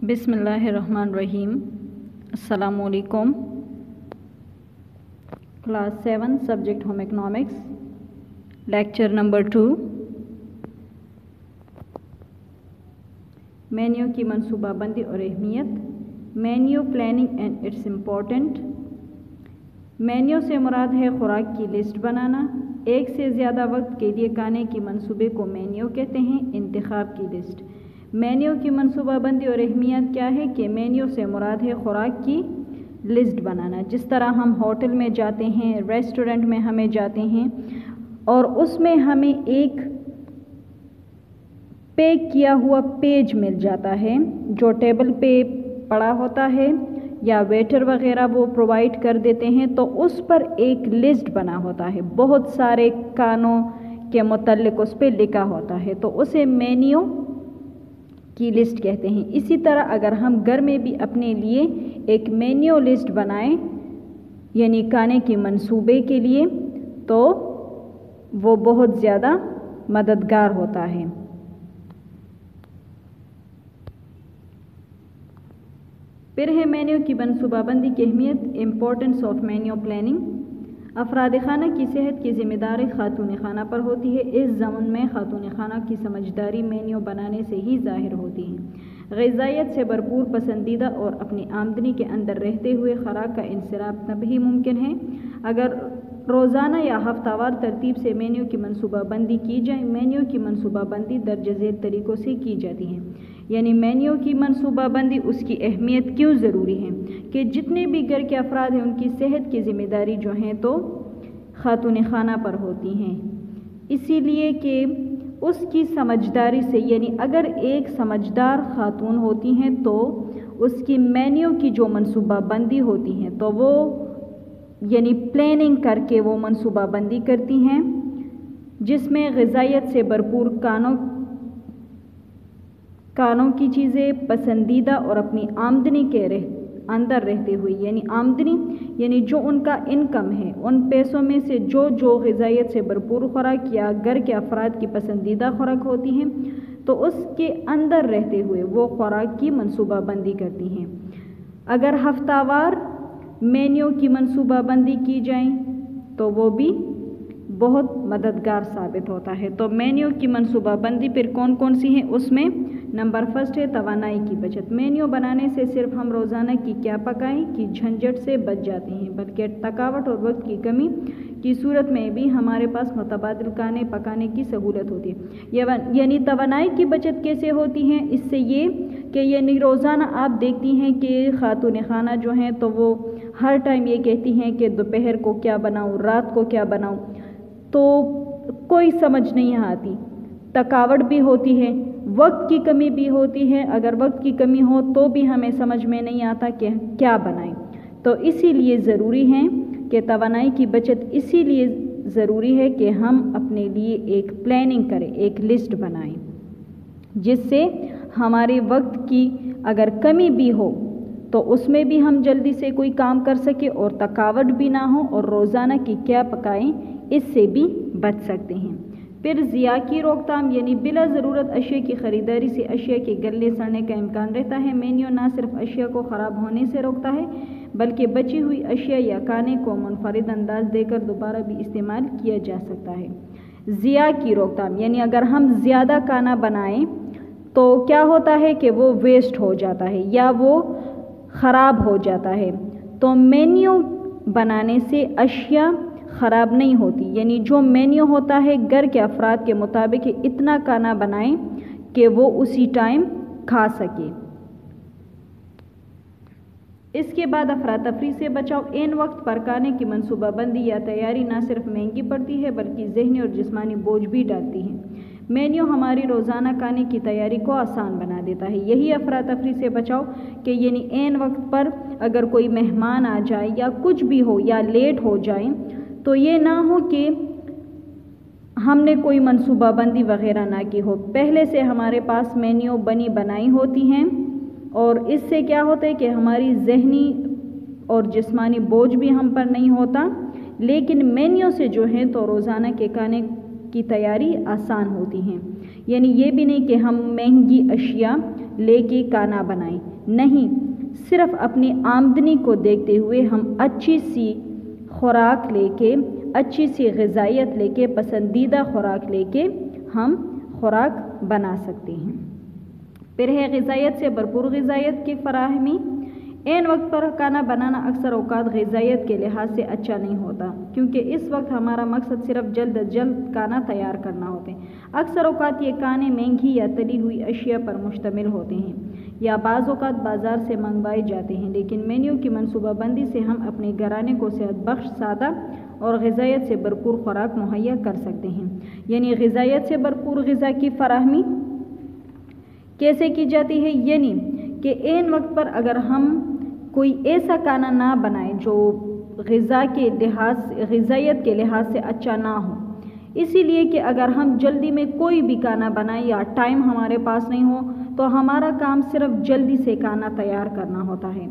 बिस्मिल्लाहिर्रहमानिर्रहीम। अस्सलामुअलैकुम। Class 7 subject home economics, lecture number 2। Menu की मनसूबाबंदी और अहमियत। Menu planning and it's important. Menu से मुराद है खुराक की लिस्ट बनाना। एक से ज़्यादा वक्त के लिए खाने की मंसूबे को मेन्यू कहते हैं। इंतखाब की लिस्ट। मेन्यू की मनसूबाबंदी और अहमियत क्या है कि मेन्यू से मुराद है खुराक की लिस्ट बनाना। जिस तरह हम होटल में जाते हैं, रेस्टोरेंट में हमें जाते हैं और उसमें हमें एक पैक किया हुआ पेज मिल जाता है जो टेबल पे पड़ा होता है या वेटर वगैरह वो प्रोवाइड कर देते हैं, तो उस पर एक लिस्ट बना होता है, बहुत सारे खानों के मुतल्लिक उस पर लिखा होता है, तो उसे मेन्यू की लिस्ट कहते हैं। इसी तरह अगर हम घर में भी अपने लिए एक मेन्यू लिस्ट बनाएं, यानी खाने की मंसूबे के लिए, तो वो बहुत ज़्यादा मददगार होता है। फिर है मेन्यू की मनसूबाबंदी की अहमियत। Importance of menu planning. अफराद खाना की सेहत की जिम्मेदारी खातून खाना पर होती है। इस ज़मन में खातून खाना की समझदारी मेन्यू बनाने से ही ज़ाहिर होती है। ग़िज़ाइयत से भरपूर, पसंदीदा और अपनी आमदनी के अंदर रहते हुए खुराक का इंसराफ तभी मुमकिन है अगर रोज़ाना या हफ्तावार तरतीब से मेन्यू की मनसूबाबंदी की जाए। मेन्यू की मनसूबाबंदी दर्ज झेल तरीक़ों से की जाती है। यानी मेन्यू की मनसूबाबंदी, उसकी अहमियत क्यों ज़रूरी है कि जितने भी घर के अफराद हैं उनकी सेहत की ज़िम्मेदारी जो हैं तो खातून खाना पर होती हैं, इसीलिए कि उसकी समझदारी से, यानी अगर एक समझदार खातून होती हैं तो उसकी मेन्यू की जो मनसूबाबंदी होती हैं तो वो यानी प्लानिंग करके वो मनसूबाबंदी करती हैं, जिसमें ग़िज़ाइयत से भरपूर खानों की चीज़ें, पसंदीदा और अपनी आमदनी के अंदर रहते हुए, यानी आमदनी यानी जो उनका इनकम है उन पैसों में से जो ग़िज़ाइयत से भरपूर खुराक या घर के अफराद की पसंदीदा खुराक होती हैं तो उसके अंदर रहते हुए वो खुराक की मनसूबाबंदी करती हैं। अगर हफ्तावार मेन्यू की मनसूबाबंदी की जाए तो वो भी बहुत मददगार साबित होता है। तो मेन्यू की मनसूबाबंदी फिर कौन कौन सी हैं, उसमें नंबर फर्स्ट है तवानाई की बचत। मेन्यू बनाने से सिर्फ हम रोज़ाना की क्या पकाएं की झंझट से बच जाते हैं, बल्कि थकावट और वक्त की कमी की सूरत में भी हमारे पास मुतबादिल खाने पकाने की सहूलत होती है। यानी तवानाई की बचत कैसे होती है, इससे ये कि यानी रोज़ाना आप देखती हैं कि खातून खाना जो हैं तो वो हर टाइम ये कहती हैं कि दोपहर को क्या बनाऊँ, रात को क्या बनाऊँ, तो कोई समझ नहीं आती, थकावट भी होती है, वक्त की कमी भी होती है। अगर वक्त की कमी हो तो भी हमें समझ में नहीं आता कि क्या बनाएं, तो इसीलिए ज़रूरी है कि तवानाई की बचत इसीलिए ज़रूरी है कि हम अपने लिए एक प्लानिंग करें, एक लिस्ट बनाएं, जिससे हमारे वक्त की अगर कमी भी हो तो उसमें भी हम जल्दी से कोई काम कर सके और थकावट भी ना हो, और रोज़ाना की क्या पकाएं इससे भी बच सकते हैं। फिर ज़िया की रोकथाम, यानी बिला ज़रूरत अशिया की ख़रीदारी से अशिया के गलने सड़ने का इम्कान रहता है। मेन्यू ना सिर्फ अशिया को ख़राब होने से रोकता है बल्कि बची हुई अशिया या खाने को मुनफरिद अंदाज देकर दोबारा भी इस्तेमाल किया जा सकता है। ज़िया की रोकथाम, यानी अगर हम ज़्यादा खाना बनाएं तो क्या होता है कि वो वेस्ट हो जाता है या वो ख़राब हो जाता है। तो मेन्यू बनाने से अशिया ख़राब नहीं होती, यानी जो मेन्यू होता है घर के अफराद के मुताबिक इतना खाना बनाएं कि वो उसी टाइम खा सके। इसके बाद अफरा तफरी से बचाव। एन वक्त पर खाने की मनसूबाबंदी या तैयारी ना सिर्फ महंगी पड़ती है बल्कि ज़हनी और जिस्मानी बोझ भी डालती है। मेन्यू हमारी रोज़ाना खाने की तैयारी को आसान बना देता है। यही अफरा तफरी से बचाव कि यानी एन वक्त पर अगर कोई मेहमान आ जाए या कुछ भी हो या लेट हो जाए तो ये ना हो कि हमने कोई मनसूबाबंदी वगैरह ना की हो, पहले से हमारे पास मेन्यू बनी बनाई होती हैं, और इससे क्या होता है कि हमारी ज़हनी और जिस्मानी बोझ भी हम पर नहीं होता। लेकिन मेन्यू से जो है तो रोज़ाना के खाने की तैयारी आसान होती हैं, यानी ये भी नहीं कि हम महंगी अशिया لے کے کھانا بنائیں، نہیں، صرف اپنی آمدنی کو دیکھتے ہوئے ہم اچھی سی خوراک لے کے، اچھی سی غذائیت لے کے، پسندیدہ خوراک لے کے ہم خوراک بنا سکتے ہیں۔ پھر ہے غذائیت سے بھرپور غذائیت کی فراہمی۔ عین وقت پر کھانا بنانا اکثر اوقات غذائیت کے لحاظ سے اچھا نہیں ہوتا، کیونکہ اس وقت ہمارا مقصد صرف جلد از جلد کھانا تیار کرنا ہوتے ہیں۔ اکثر اوقات یہ کھانے مہنگی یا تلی ہوئی اشیاء پر مشتمل ہوتے ہیں یا بعض اوقات بازار سے منگوائے جاتے ہیں، لیکن مینیو کی منصوبہ بندی سے ہم اپنے گھرانے کو صحت بخش، سادہ اور غذائیت سے بھرپور خوراک مہیا کر سکتے ہیں۔ یعنی غذائیت سے بھرپور غذا کی فراہمی کیسے کی جاتی ہے؟ یعنی کہ عین وقت پر اگر ہم کوئی ایسا کھانا نہ بنائیں جو غذائیت کے لحاظ سے اچھا نہ ہو، اسی لیے کہ اگر ہم جلدی میں کوئی بھی کھانا بنائیں یا ٹائم ہمارے پاس نہیں ہو تو ہمارا کام صرف جلدی سے کھانا تیار کرنا ہوتا ہے۔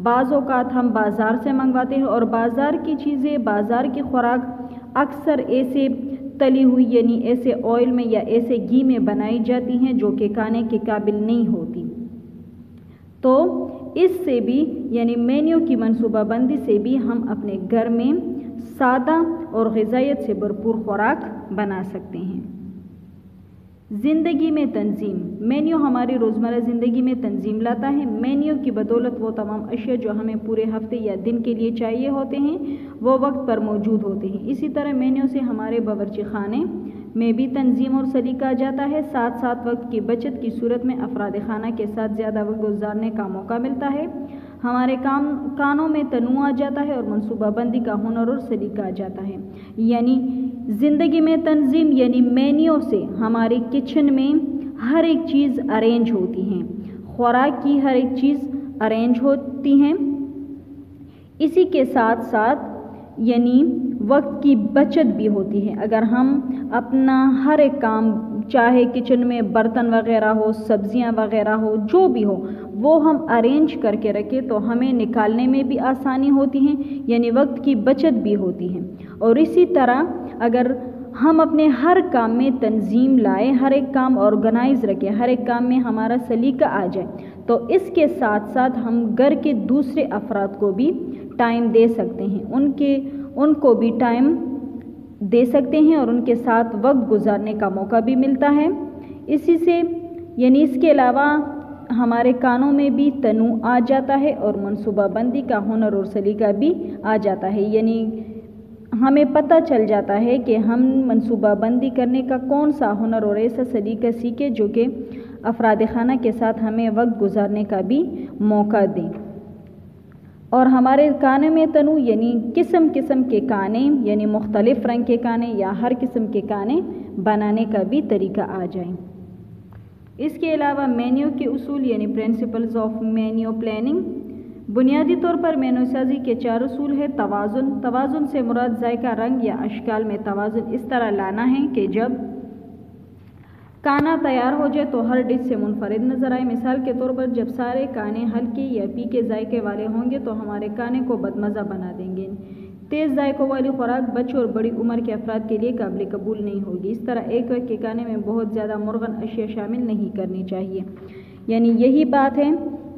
بعض اوقات ہم بازار سے منگواتے ہیں اور بازار کی چیزیں، بازار کی خوراک اکثر ایسے تلی ہوئی یعنی ایسے آئل میں یا ایسے گھی میں بنائی جاتی ہیں جو کہ کھانے کے قابل نہیں ہوتی۔ تو اس سے بھی یعنی مینیو کی منصوبہ بندی سے بھی ہم اپنے گھر میں سادہ اور غذائیت سے بھرپور خوراک بنا سکتے ہیں۔ زندگی میں تنظیم۔ مینیو ہماری روزمرہ زندگی میں تنظیم لاتا ہے۔ مینیو کی بدولت وہ تمام اشیاء جو ہمیں پورے ہفتے یا دن کے لیے چاہیے ہوتے ہیں وہ وقت پر موجود ہوتے ہیں۔ اسی طرح مینیو سے ہمارے باورچی خانے میں بھی تنظیم اور سلیقہ آ جاتا ہے، ساتھ ساتھ وقت کی بچت کی صورت میں افراد خانہ کے ساتھ زیادہ وقت گزارنے کا موقع ملتا ہے، ہمارے کاموں میں تنوع آ جاتا ہے اور منصوبہ بندی کا ہنر اور سلیقہ آ جاتا ہے۔ یعنی زندگی میں تنظیم یعنی مینیو سے ہماری کچن میں ہر ایک چیز ارینج ہوتی ہیں، خوراک کی ہر ایک چیز ارینج ہوتی ہیں۔ اسی کے ساتھ ساتھ یعنی وقت کی بچت بھی ہوتی ہے۔ اگر ہم اپنا ہر ایک کام چاہے کچن میں برتن وغیرہ ہو، سبزیاں وغیرہ ہو، جو بھی ہو وہ ہم ارینج کر کے رکھیں تو ہمیں نکالنے میں بھی آسانی ہوتی ہے، یعنی وقت کی بچت بھی ہوتی ہے۔ اور اسی طرح اگر ہم اپنے ہر کام میں تنظیم لائیں، ہر ایک کام آرگنائز رکھیں، ہر ایک کام میں ہمارا سلیقہ آ جائے تو اس کے ساتھ ساتھ ہم گھر کے دوسرے افراد کو بھی ٹائم دے سکتے ہیں، ان کو بھی ٹائم دے سکتے ہیں اور ان کے ساتھ وقت گزارنے کا موقع بھی ملتا ہے۔ اسی سے یعنی اس کے علاوہ ہمارے کانوں میں بھی تنوع آ جاتا ہے اور منصوبہ بندی کا ہنر اور سلیقہ بھی آ جاتا ہے، یعنی ہمیں پتہ چل جاتا ہے کہ ہم منصوبہ بندی کرنے کا کون سا ہنر اور ایسا سلیقہ سیکھے جو کہ افراد خانہ کے ساتھ ہمیں وقت گزارنے کا بھی موقع دیں۔ اور ہمارے کھانے میں تنوع یعنی قسم قسم کے کھانے یعنی مختلف رنگ کے کھانے یا ہر قسم کے کھانے بنانے کا بھی طریقہ آ جائیں۔ اس کے علاوہ مینیو کے اصول یعنی پرنسپلز آف مینیو پلاننگ۔ بنیادی طور پر مینیو سازی کے 4 اصول ہیں۔ توازن۔ توازن سے مراد ذائقہ، رنگ یا اشکال میں توازن اس طرح لانا ہے کہ جب کھانا تیار ہو جائے تو ہر ڈش سے منفرد نظر آئے۔ مثال کے طور پر جب سارے کھانے ہلکے یا پھیکے ذائقے والے ہوں گے تو ہمارے کھانے کو بدمزہ بنا دیں گے۔ تیز ذائقوں والی خوراک بچوں اور بڑی عمر کے افراد کے لیے قابل قبول نہیں ہوگی۔ اس طرح ایک وقت کے کھانے میں بہت زیادہ مرغن اشیاء شامل نہیں کرنی چاہیے۔ یعنی یہی بات ہے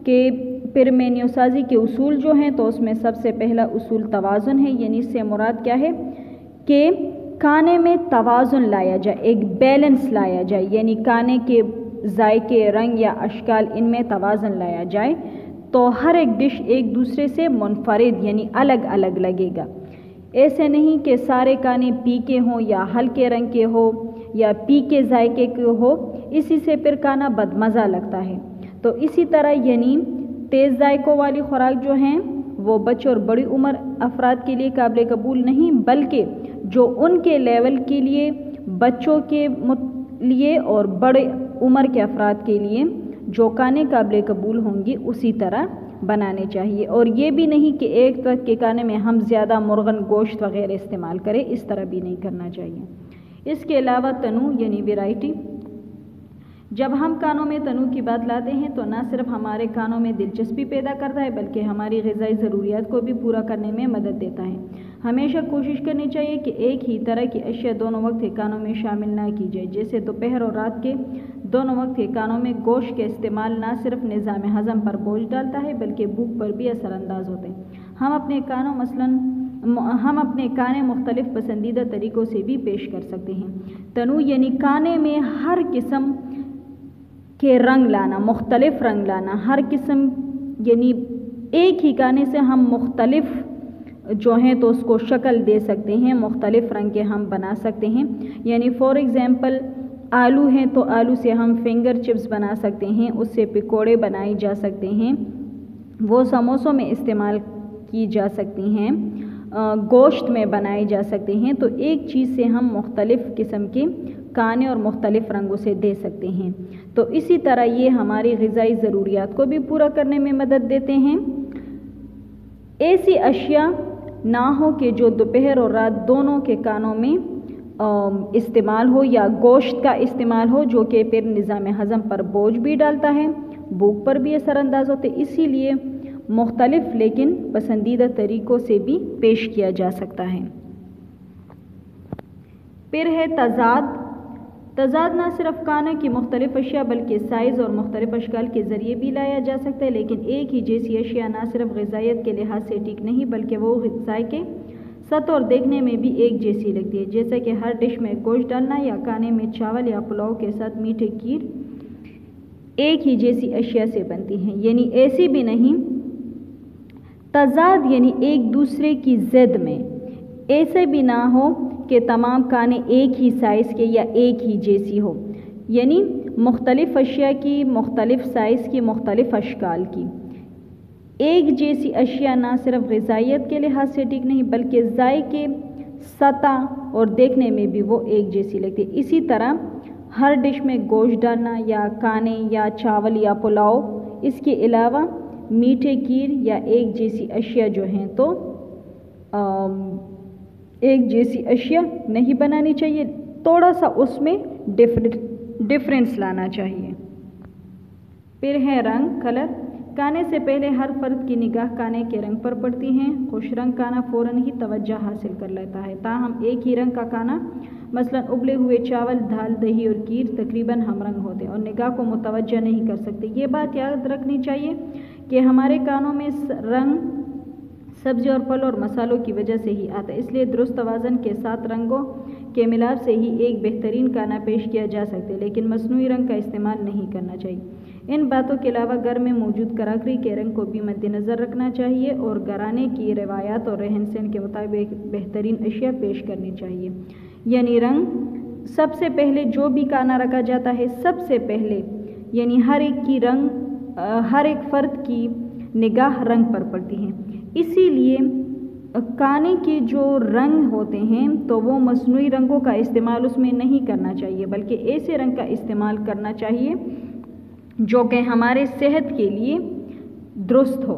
کہ پھر مینیو سازی کے اصول جو ہیں تو اس میں سب سے پہلا اصول توازن ہے، یعنی اس سے مراد کیا ہے کہ کھانے میں توازن لایا جائے، ایک بیلنس لایا جائے، یعنی کھانے کے ذائقے، رنگ یا اشکال ان میں توازن لایا جائے تو ہر ایک ڈش ایک دوسرے سے منفرد یعنی الگ الگ لگے گا۔ ایسے نہیں کہ سارے کھانے پھیکے ہوں یا ہلکے رنگ کے ہو یا پھیکے ذائقے کے ہو، اسی سے پھر کھانا بدمزہ لگتا ہے۔ تو اسی طرح یعنی تیز ذائقوں والی خوراک جو ہیں وہ بچوں اور بڑی عمر افراد کے لیے قابل قبول نہیں، بلکہ جو ان کے لیول کے لیے، بچوں کے لیے اور بڑے عمر کے افراد کے لیے جو کھانے قابل قبول ہوں گی اسی طرح بنانے چاہیے۔ اور یہ بھی نہیں کہ ایک وقت کے کھانے میں ہم زیادہ مرغن گوشت وغیرہ استعمال کریں، اس طرح بھی نہیں کرنا چاہیے۔ اس کے علاوہ تنوع یعنی ویرائٹی۔ جب ہم کھانوں میں تنوع کی بات لاتے ہیں تو نہ صرف ہمارے کھانوں میں دلچسپی پیدا کرتا ہے بلکہ ہماری غذائی ضروریات کو بھی پورا کرنے میں مدد دیتا ہے۔ ہمیشہ کوشش کرنی چاہیے کہ ایک ہی طرح کی اشیاء دونوں وقت کے کھانوں میں شامل نہ کی جائے، جیسے دوپہر اور رات کے दोनों वक्त के खानों में गोश्त के इस्तेमाल ना सिर्फ निज़ाम हज़म पर बोझ डालता है बल्कि भूख पर भी असरानंदाज होते हैं। हम अपने खाने मुख्तलिफ पसंदीदा तरीक़ों से भी पेश कर सकते हैं। तनू यानी खाने में हर किस्म के रंग लाना, मुख्तलिफ रंग लाना, हर किस्म यानी एक ही खाने से हम मुख्तलिफ जो हैं तो उसको शक्ल दे सकते हैं, मुख्तलिफ रंग के हम बना सकते हैं। यानी फॉर एग्ज़ाम्पल आलू हैं तो आलू से हम फिंगर चिप्स बना सकते हैं, उससे पकौड़े बनाए जा सकते हैं, वो समोसों में इस्तेमाल की जा सकती हैं, गोश्त में बनाए जा सकते हैं। तो एक चीज़ से हम मुख्तलिफ किस्म के खाने और मुख्तलिफ रंगों से दे सकते हैं। तो इसी तरह ये हमारी ग़िज़ाई ज़रूरियात को भी पूरा करने में मदद देते हैं। ऐसी अशिया ना हो कि जो दोपहर और रात दोनों के खानों में इस्तेमाल हो, या गोश्त का इस्तेमाल हो जो कि फिर निज़ाम हज़म पर बोझ भी डालता है, भूख पर भी असरानंदाज होते। इसीलिए मुख्तलिफ लेकिन पसंदीदा तरीक़ों से भी पेश किया जा सकता है। फिर है तज़ाद। तज़ाद ना सिर्फ खाने की मुख्तलिफ अशिया बल्कि साइज़ और मुख्तलिफ अशकाल के ज़रिए भी लाया जा सकता है। लेकिन एक ही जैसी अशिया ना सिर्फ ग़िज़ाइयत के लिहाज से ठीक नहीं बल्कि वो ज़ायके, सत और देखने में भी एक जैसी लगती है। जैसे कि हर डिश में गोश्त डालना या खाने में चावल या पुलाव के साथ मीठे खीर एक ही जैसी अशिया से बनती हैं, यानी ऐसी भी नहीं। तज़ाद यानी एक दूसरे की ज़िद में, ऐसे भी ना हो कि तमाम खाने एक ही साइज़ के या एक ही जैसी हो, यानी मुख्तलिफ अशिया की, मुख्तलिफ साइज़ की, मुख्तलिफ अशकाल की। एक जैसी अशिया ना सिर्फ ग़िज़ाइयत के लिहाज से ठीक नहीं बल्कि ज़ायके, सतह और देखने में भी वो एक जैसी लगती है। इसी तरह हर डिश में गोश्त डालना या खाने या चावल या पुलाव, इसके अलावा मीठे खीर या एक जैसी अशिया जो हैं तो एक जैसी अशिया नहीं बनानी चाहिए, थोड़ा सा उसमें डिफरेंस लाना चाहिए। फिर है रंग, कलर। खाने से पहले हर फर्द की निगाह खाने के रंग पर पड़ती है। खुश रंग खाना फ़ौरन ही तवज्जो हासिल कर लेता है। ताहम एक ही रंग का खाना, मसलन उबले हुए चावल, दाल, दही और खीर तकरीबन हम रंग होते हैं और निगाह को मुतवज्जो नहीं कर सकते। ये बात याद रखनी चाहिए कि हमारे खानों में रंग सब्ज़ी और फल और मसालों की वजह से ही आता है, इसलिए दुरुस्त तवाज़न के साथ रंगों के मिलाप से ही एक बेहतरीन खाना पेश किया जा सकता है, लेकिन मसनूई रंग का इस्तेमाल नहीं करना चाहिए। इन बातों के अलावा घर में मौजूद कराकरी के रंग को भी मद्देनज़र रखना चाहिए और घराने की रवायात और रहन सहन के मुताबिक बेहतरीन अशिया पेश करनी चाहिए। यानी रंग, सबसे पहले जो भी खाना रखा जाता है, सबसे पहले यानी हर एक फ़र्द की निगाह रंग पर पड़ती है। इसीलिए खाने के जो रंग होते हैं तो वो मसनूई रंगों का इस्तेमाल उसमें नहीं करना चाहिए, बल्कि ऐसे रंग का इस्तेमाल करना चाहिए जो कि हमारे सेहत के लिए दुरुस्त हो।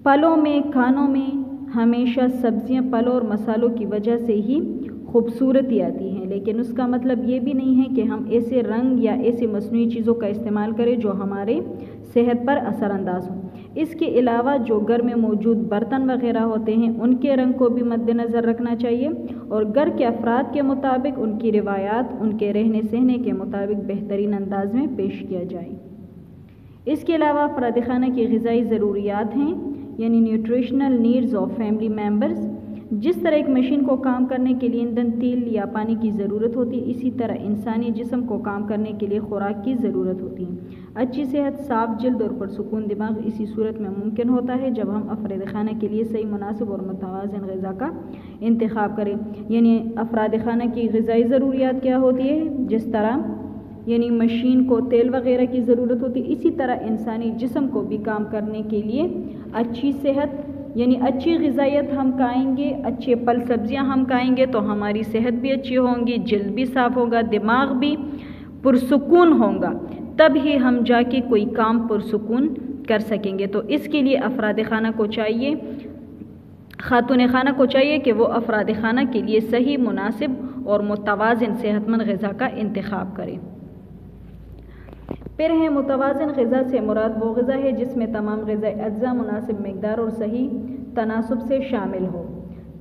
फलों में, खानों में हमेशा सब्जियां, फल और मसालों की वजह से ही खूबसूरती आती हैं, लेकिन उसका मतलब ये भी नहीं है कि हम ऐसे रंग या ऐसे मसनूई चीज़ों का इस्तेमाल करें जो हमारे सेहत पर असरानंदाज हों। इसके अलावा जो घर में मौजूद बर्तन वगैरह होते हैं उनके रंग को भी मद्देनज़र रखना चाहिए और घर के अफराद के मुताबिक, उनकी रिवायात, उनके रहने सहने के मुताबिक बेहतरीन अंदाज में पेश किया जाए। इसके अलावा अफराद खाना की ग़िज़ाई ज़रूरियात हैं, यानी nutritional needs of family members. जिस तरह एक मशीन को काम करने के लिए ईंधन, तेल या पानी की ज़रूरत होती है, इसी तरह इंसानी जिस्म को काम करने के लिए खुराक की ज़रूरत होती है। अच्छी सेहत, साफ जल्द और पुरसुकून दिमाग इसी सूरत में मुमकिन होता है जब हम अफराद खाना के लिए सही, मुनासिब और मुतवाज़िन ग़िज़ा का इंतखाब करें। यानी अफराद खाना की ग़िज़ाई ज़रूरियात क्या होती है, जिस तरह यानी मशीन को तेल वगैरह की ज़रूरत होती है, इसी तरह इंसानी जिस्म को भी काम करने के लिए अच्छी सेहत, यानी अच्छी ग़िज़ाइयत हम खाएंगे, अच्छे फल सब्ज़ियाँ हम खाएंगे तो हमारी सेहत भी अच्छी होंगी, जल्द भी साफ़ होगा, दिमाग भी पुरसुकून होगा, तब ही हम जाके कोई काम पुरसुकून कर सकेंगे। तो इसके लिए अफराद खाना को चाहिए, खातून खाना को चाहिए कि वो अफराद खाना के लिए सही, मुनासिब और मुतवाज़िन सेहतमंद ग़िज़ा का इंतखाब करें। फिर है मुतवाज़िन ग़िज़ा से मुराद वो ग़िज़ा है जिसमें तमाम ग़िज़ाई अज्जा मुनासिब मिक़दार और सही तनासुब से शामिल हो।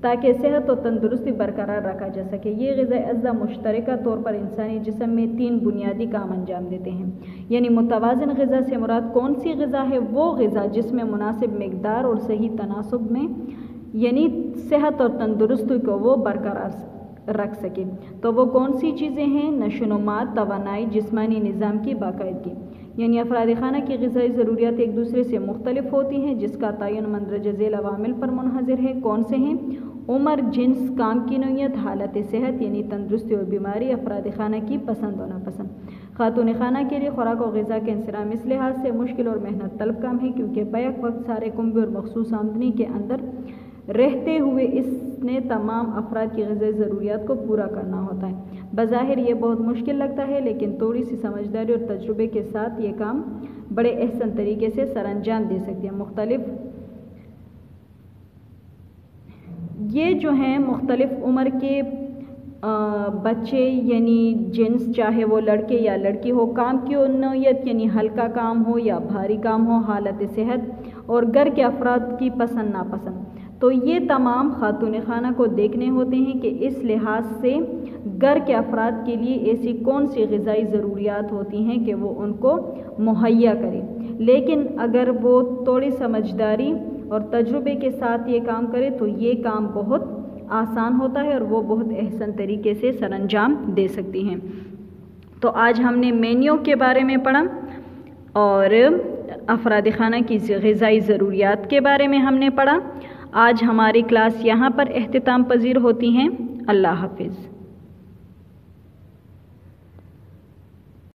تاکہ صحت و تندرستی برقرار رکھا جا سکے۔ یہ غذائی اجزاء مشترکہ طور پر انسانی جسم میں 3 بنیادی کام انجام دیتے ہیں۔ یعنی متوازن غذا سے مراد کون سی غذا ہے؟ وہ غذا جس میں مناسب مقدار اور صحیح تناسب میں یعنی صحت اور تندرستی کو وہ برقرار رکھ سکے۔ تو وہ کون سی چیزیں ہیں؟ نشوونما، توانائی، جسمانی نظام کی باقاعدگی۔ یعنی افراد خانہ کی غذائی ضروریات ایک دوسرے سے مختلف ہوتی ہیں، جس کا تعین مندرجہ ذیل عوامل پر منحصر ہے۔ کون سے ہیں؟ عمر، جنس، کام کی نوعیت، حالت صحت یعنی تندرستی اور بیماری، افراد خانہ کی پسند و ناپسند۔ خاتون خانہ کے لیے خوراک و غذا کا انصرام اس لحاظ سے مشکل اور محنت طلب کام ہے کیونکہ بیک وقت سارے کنبے اور مخصوص آمدنی کے اندر رہتے ہوئے اس نے تمام افراد کی غذائی ضروریات کو پورا کرنا ہوتا ہے۔ بظاہر یہ بہت مشکل لگتا ہے، لیکن تھوڑی سی سمجھداری اور تجربے کے ساتھ یہ کام بڑے احسن طریقے سے سر انجام دے سکتے ہیں۔ یہ جو ہیں مختلف عمر کے بچے یعنی جنس، چاہے وہ لڑکے یا لڑکی ہو، کام کی نوعیت یعنی ہلکا کام ہو یا بھاری کام ہو، حالت صحت اور گھر کے افراد کی پسند ناپسند، تو یہ تمام خاتون خانہ کو دیکھنے ہوتے ہیں کہ اس لحاظ سے گھر کے افراد کے لیے ایسی کون سی غذائی ضروریات ہوتی ہیں کہ وہ ان کو مہیا کرے۔ لیکن اگر وہ تھوڑی سمجھداری اور تجربے کے ساتھ یہ کام کرے تو یہ کام بہت آسان ہوتا ہے اور وہ بہت احسن طریقے سے سر انجام دے سکتی ہیں۔ تو آج ہم نے مینیو کے بارے میں پڑھا اور افراد خانہ کی غذائی ضروریات کے بارے میں ہم نے پڑھا۔ آج ہماری کلاس یہاں پر اختتام پذیر ہوتی ہیں۔ اللہ حافظ۔